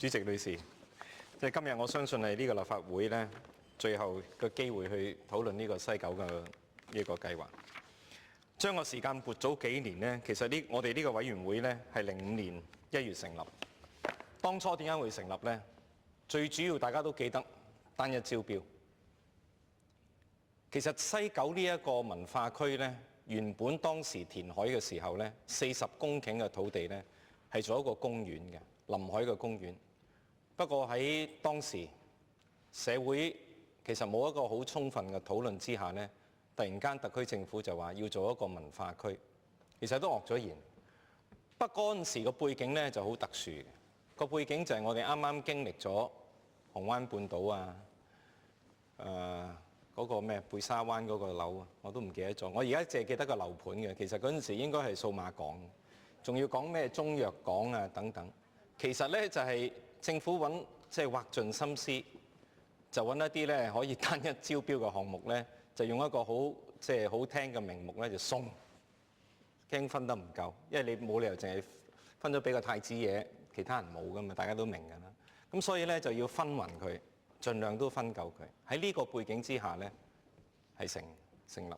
主席女士，即係今日我相信係呢個立法會咧最後嘅機會去討論呢個西九嘅呢個計劃。將個時間撥早幾年咧，其實我哋呢個委員會咧係05年1月成立。當初點解會成立咧？最主要大家都記得單一招標。其實西九呢一個文化區咧，原本當時填海嘅時候咧，40公頃嘅土地咧係做一個公園嘅臨海嘅公園。不過喺當時社會其實冇一個好充分嘅討論之下呢，突然間特區政府就話要做一個文化區，其實都惡咗言。不過嗰陣時個背景呢就好特殊嘅，個背景就係我哋啱啱經歷咗紅灣半島啊，嗰個咩貝沙灣嗰個樓啊，我都唔記得咗。我而家淨係記得個樓盤嘅，其實嗰陣時應該係數碼港，仲要講咩中藥港啊等等。其實呢，就係政府即係劃盡心思，就揾一啲咧可以單一招標嘅項目咧，就用一個好好聽嘅名目咧就送，驚分得唔夠，因為你冇理由淨係分咗俾個太子爺，其他人冇噶嘛，大家都明㗎啦。咁所以咧就要分勻佢，盡量都分夠佢。喺呢個背景之下咧，係成立。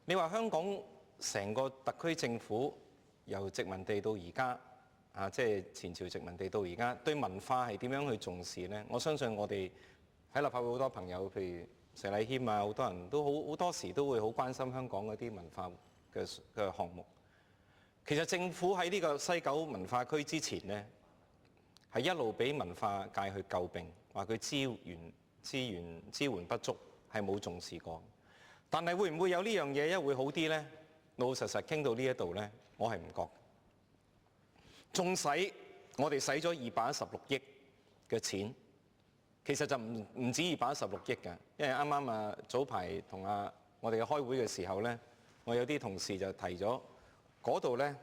你話香港成個特區政府由殖民地到而家。即係前朝殖民地到而家，對文化係點樣去重視呢？我相信我哋喺立法會好多朋友，譬如石禮謙啊，好多人都好多時都會好關心香港嗰啲文化嘅項目。其實政府喺呢個西九文化區之前呢，係一路俾文化界去詬病，話佢支援不足，係冇重視過。但係會唔會有呢樣嘢會好啲呢？老老實實傾到呢一度呢，我係唔覺。縱使我哋使咗216億嘅錢，其實就唔止216億嘅，因為啱啱早排同我哋開會嘅時候呢，我有啲同事就提咗嗰度呢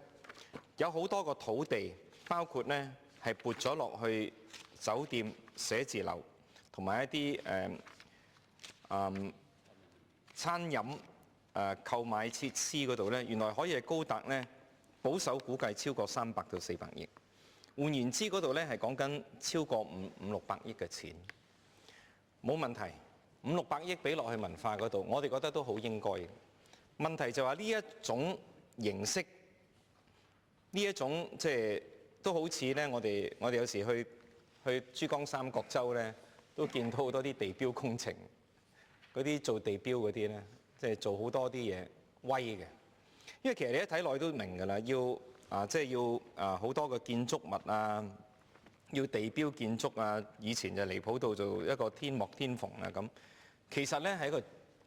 有好多個土地，包括呢係撥咗落去酒店、寫字樓同埋一啲餐飲購買設施嗰度呢，原來可以係高達呢。保守估計超過300到400億，換言之嗰度咧係講緊超過500-600億嘅錢，冇問題。500-600億俾落去文化嗰度，我哋覺得都好應該嘅。問題就係呢一種形式，呢一種即係都好似咧，我哋有時去珠江三角洲咧，都見到好多啲地標工程，嗰啲做地標嗰啲咧，即係做好多啲嘢威嘅。因為其實你一睇落去都明㗎啦，要好多個建築物啊，要地標建築啊，以前就離譜到做一個天幕天縫啊咁。其實咧係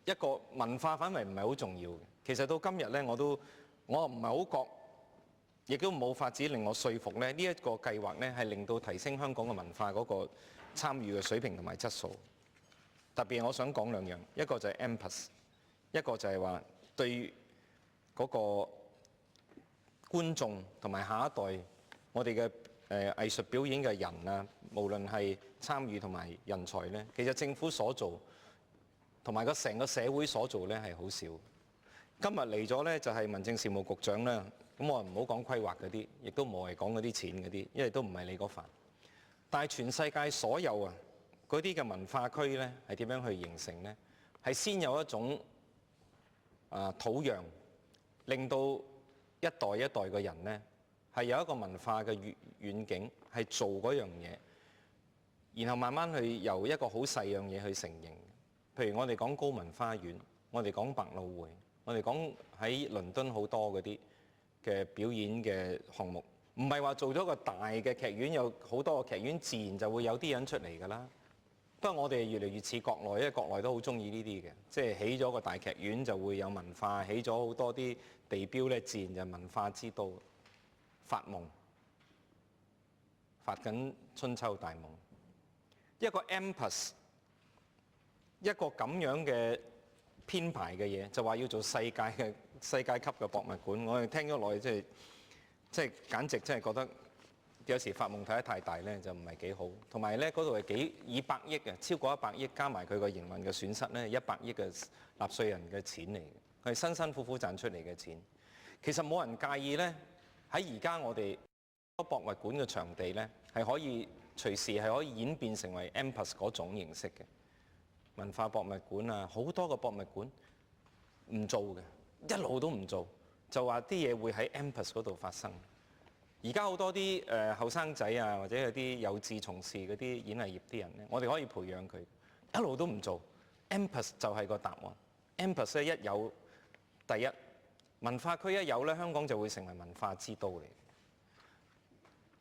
一個文化範圍唔係好重要嘅。其實到今日咧，我唔係好覺，亦都冇法子令我說服咧呢一個計劃咧係令到提升香港嘅文化嗰個參與嘅水平同埋質素。特別我想講兩樣，一個就係 M+， 一個就係話對嗰個觀眾同埋下一代，我哋嘅藝術表演嘅人啊，無論係參與同埋人才呢，其實政府所做同埋成個社會所做呢係好少。今日嚟咗呢，就係民政事務局長啦，咁我唔好講規劃嗰啲，亦都冇係講嗰啲錢嗰啲，因為都唔係你嗰份。但係全世界所有嗰啲嘅文化區呢，係點樣去形成呢？係先有一種土壤。令到一代一代嘅人呢，係有一個文化嘅遠景，係做嗰樣嘢，然後慢慢去由一個好細樣嘢去成形。譬如我哋講高文花園，我哋講百老匯，我哋講喺倫敦好多嗰啲嘅表演嘅項目，唔係話做咗個大嘅劇院，有好多個劇院，自然就會有啲人出嚟㗎啦。不過我哋越嚟越似國內，因為國內都好中意呢啲嘅，即係起咗個大劇院就會有文化，起咗好多啲地標咧，自然就文化之都。發夢，發緊春秋大夢。一個 M+， 一個咁樣嘅編排嘅嘢，就話要做世界級嘅博物館。我哋聽咗落去，即係簡直真係覺得。有時發夢睇得太大咧，就唔係幾好。同埋咧，嗰度係200億嘅，超過100億，加埋佢個營運嘅損失咧，100億嘅納稅人嘅錢嚟嘅，佢係辛辛苦苦賺出嚟嘅錢。其實冇人介意咧，喺而家我哋博物館嘅場地咧，係可以隨時係可以演變成為 M+ 嗰種形式嘅文化博物館啊，好多個博物館唔做嘅，一路都唔做，就話啲嘢會喺 M+ 嗰度發生。而家好多啲後生仔啊，或者有啲有志從事嗰啲演藝業啲人咧，我哋可以培養佢，一路都唔做 M+ 就係個答案。M+ 咧一有，第一文化區一有咧，香港就會成為文化之都嚟。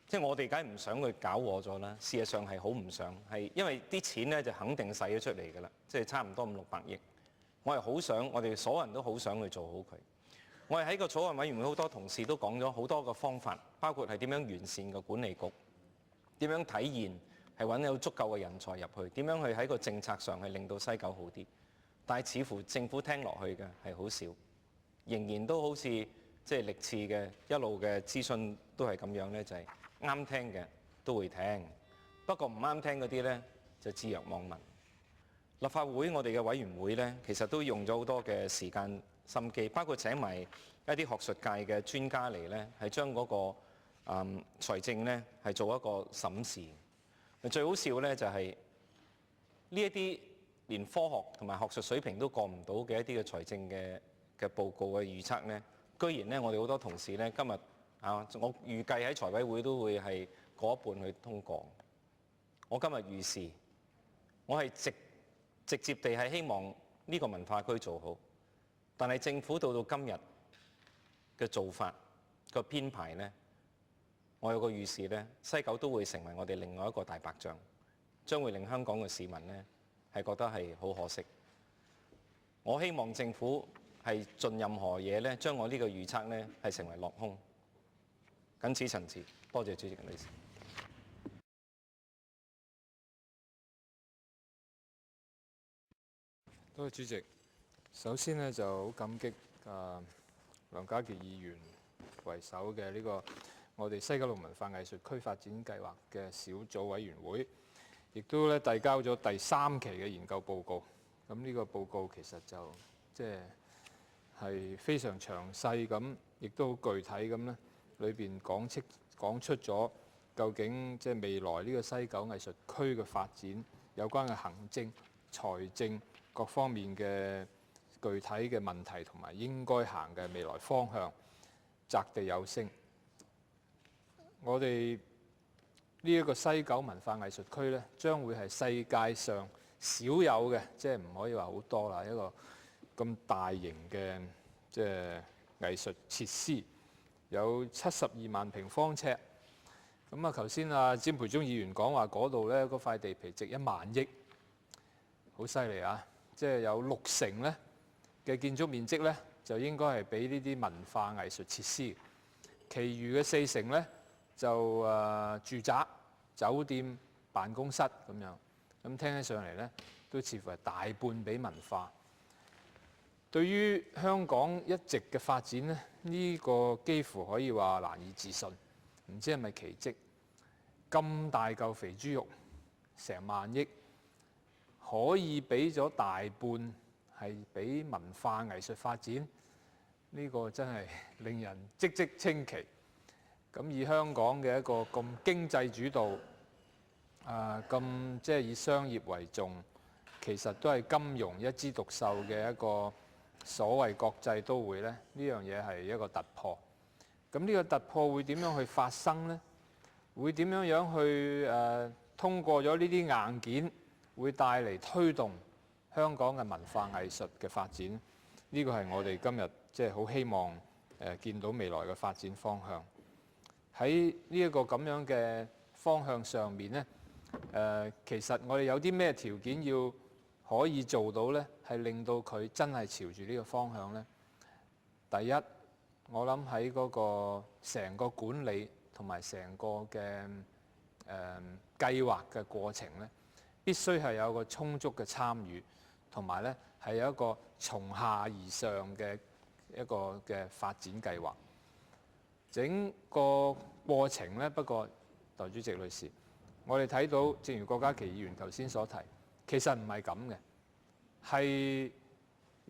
即係我哋梗係唔想佢搞禍咗啦，事實上係好唔想，係因為啲錢咧就肯定使咗出嚟㗎啦，即係差唔多500-600億。我係好想，我哋所有人都好想去做好佢。我哋喺個草案委員會好多同事都講咗好多個方法，包括係點樣完善個管理局，點樣體現係揾到足夠嘅人才入去，點樣去喺個政策上係令到西九好啲。但係似乎政府聽落去嘅係好少，仍然都好似即係歷次嘅一路嘅諮詢都係咁樣呢，就係啱聽嘅都會聽，不過唔啱聽嗰啲呢，就置若罔聞。立法會我哋嘅委員會呢，其實都用咗好多嘅時間心機，包括請埋一啲學術界嘅專家嚟呢，係將嗰個財政呢係做一個審視。最好笑呢，就係呢一啲連科學同埋學術水平都過唔到嘅一啲嘅財政嘅報告嘅預測呢，居然呢，我哋好多同事呢，今日我預計喺財委會都會係過一半去通過。我今日預示，我係直接地係希望呢個文化區做好，但係政府到今日嘅做法個編排呢，我有個預示呢，西九都會成為我哋另外一個大白象，將會令香港嘅市民呢係覺得係好可惜。我希望政府係盡任何嘢呢，將我呢個預測呢係成為落空。謹此陳辭，多謝主席嘅理事。多謝主席。首先呢，就好感激梁家傑議員為首嘅呢個我哋西九龍文化藝術區發展計劃嘅小組委員會，亦都咧遞交咗第3期嘅研究報告。咁呢個報告其實就即係非常詳細咁，亦都好具體咁咧，裏邊講出咗究竟即係未來呢個西九藝術區嘅發展有關嘅行政、財政各方面嘅具體嘅問題，同埋應該行嘅未來方向，擲地有聲。我哋呢一個西九文化藝術區呢，將會係世界上少有嘅，即係唔可以話好多啦，一個咁大型嘅即係藝術設施，有72萬平方尺。咁啊，頭先詹培忠議員講話嗰度呢，嗰塊地皮值1萬億，好犀利啊！即係有60%呢嘅建築面積呢，就應該係俾呢啲文化藝術設施，其餘嘅40%呢，就住宅、酒店、辦公室咁樣。咁聽起上嚟呢，都似乎係大半俾文化。對於香港一直嘅發展呢，呢個幾乎可以話難以置信，唔知係咪奇蹟？咁大嚿肥豬肉，成萬億，可以俾咗大半係俾文化藝術發展，呢個真係令人嘖嘖稱奇。咁以香港嘅一個咁經濟主導，咁即係以商業為重，其實都係金融一枝獨秀嘅一個所謂國際都會呢，呢樣嘢係一個突破。咁呢個突破會點樣去發生呢？會點樣去通過咗呢啲硬件，會帶嚟推動香港嘅文化藝術嘅發展？呢個係我哋今日即係好希望見到未來嘅發展方向。喺呢一個咁樣嘅方向上面呢，其實我哋有啲咩條件要可以做到呢？係令到佢真係朝住呢個方向呢？第一，我諗喺嗰個成個管理同埋成個嘅計劃嘅過程呢，必須係有個充足嘅參與，同埋呢係有一個從下而上嘅一個嘅發展計劃。整個過程呢，不過代理主席女士，我哋睇到正如郭家麒議員頭先所提，其實唔係咁嘅，係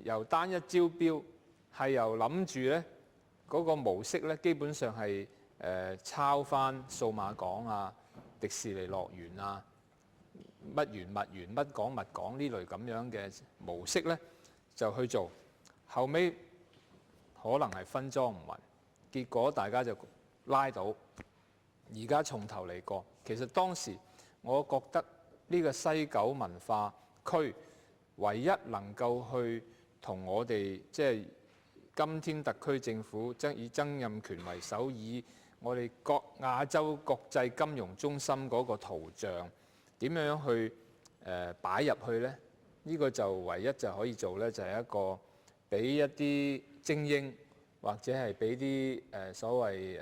由單一招標，係由諗住呢嗰個模式呢，基本上係抄翻數碼港啊，迪士尼樂園啊、乜園乜園、乜港乜港呢類咁樣嘅模式呢，就去做，後尾可能係分贓唔勻，結果大家就拉到，而家從頭嚟過。其實當時我覺得呢個西九文化區唯一能夠去同我哋即係今天特區政府以曾蔭權為首，以我哋亞洲國際金融中心嗰個圖像點樣去擺入去呢？呢個就唯一就可以做呢，就係一個俾一啲精英或者係俾啲所謂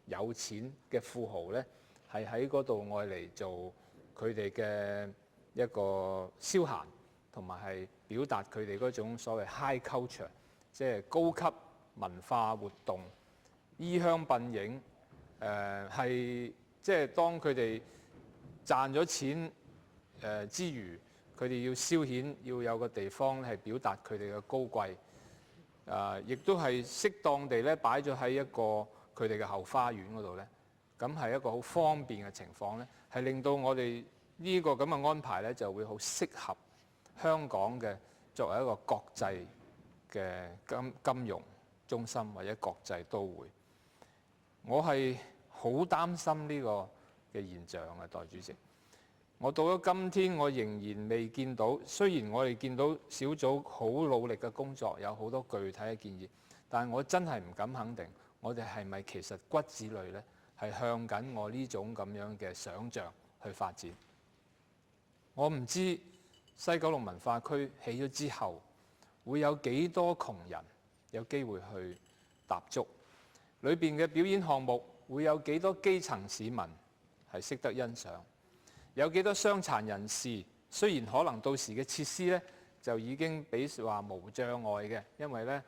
有錢嘅富豪呢，係喺嗰度愛嚟做佢哋嘅一個消閒，同埋係表達佢哋嗰種所謂 high culture， 即係高級文化活動、衣香鬢影。係即係當佢哋賺咗錢之餘，佢哋要消遣，要有個地方係表達佢哋嘅高貴，亦都係適當地咧擺咗喺一個佢哋嘅後花園嗰度咧，咁係一個好方便嘅情況咧，係令到我哋呢個咁嘅安排咧就會好適合香港嘅作為一個國際嘅金融中心或者國際都會。我係好擔心呢個嘅現象嘅，代理主席。我到咗今天，我仍然未見到。雖然我哋見到小組好努力嘅工作，有好多具體嘅建議，但我真係唔敢肯定，我哋係咪其實骨子裏呢係向緊我呢種咁樣嘅想像去發展？我唔知西九龍文化區起咗之後，會有幾多窮人有機會去踏足。裏邊嘅表演項目會有幾多基層市民係識得欣賞？有幾多傷殘人士？雖然可能到時嘅設施呢就已經俾話無障礙嘅，因為呢，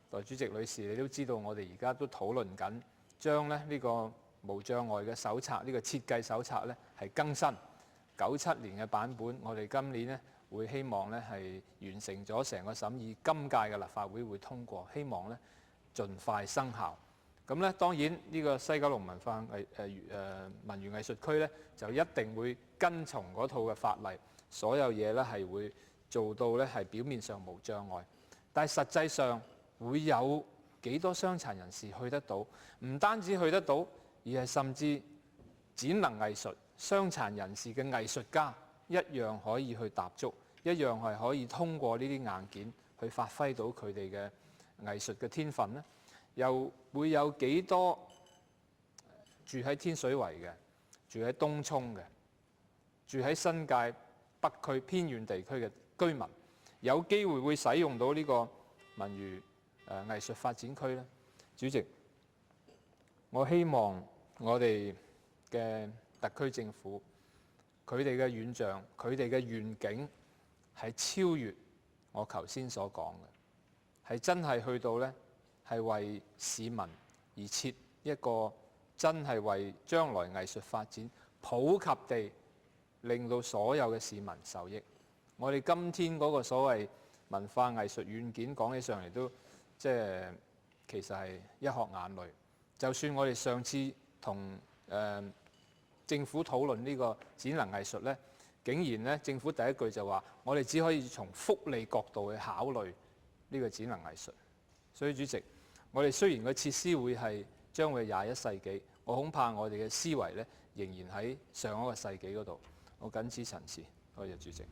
代理主席女士你都知道，我哋而家都討論緊將呢個無障礙嘅手冊，呢個設計手冊呢係更新97年嘅版本。我哋今年呢會希望呢係完成咗成個審議，今屆嘅立法會會通過，希望呢盡快生效。咁咧，當然呢個西九龍文娛藝術區咧，就一定會跟從嗰套嘅法例，所有嘢咧係會做到咧係表面上無障礙，但係實際上會有幾多傷殘人士去得到？唔單止去得到，而係甚至展能藝術、傷殘人士嘅藝術家一樣可以去踏足，一樣係可以通過呢啲硬件去發揮到佢哋嘅藝術嘅天分咧。又會有幾多住喺天水圍嘅、住喺東涌嘅、住喺新界北區偏遠地區嘅居民，有機會會使用到呢個文娛藝術發展區呢？主席，我希望我哋嘅特區政府，佢哋嘅遠象、佢哋嘅願景係超越我頭先所講嘅，係真係去到呢。係為市民而設一個真係為將來藝術發展普及地令到所有嘅市民受益。我哋今天嗰個所謂文化藝術軟件講起上嚟都其實係一殼眼淚。就算我哋上次同政府討論呢個展能藝術呢，竟然呢政府第一句就話我哋只可以從福利角度去考慮呢個展能藝術。所以主席，我哋雖然個設施將會21世紀，我恐怕我哋嘅思維呢仍然喺上一個世紀嗰度。我謹此陳辭，多謝主席。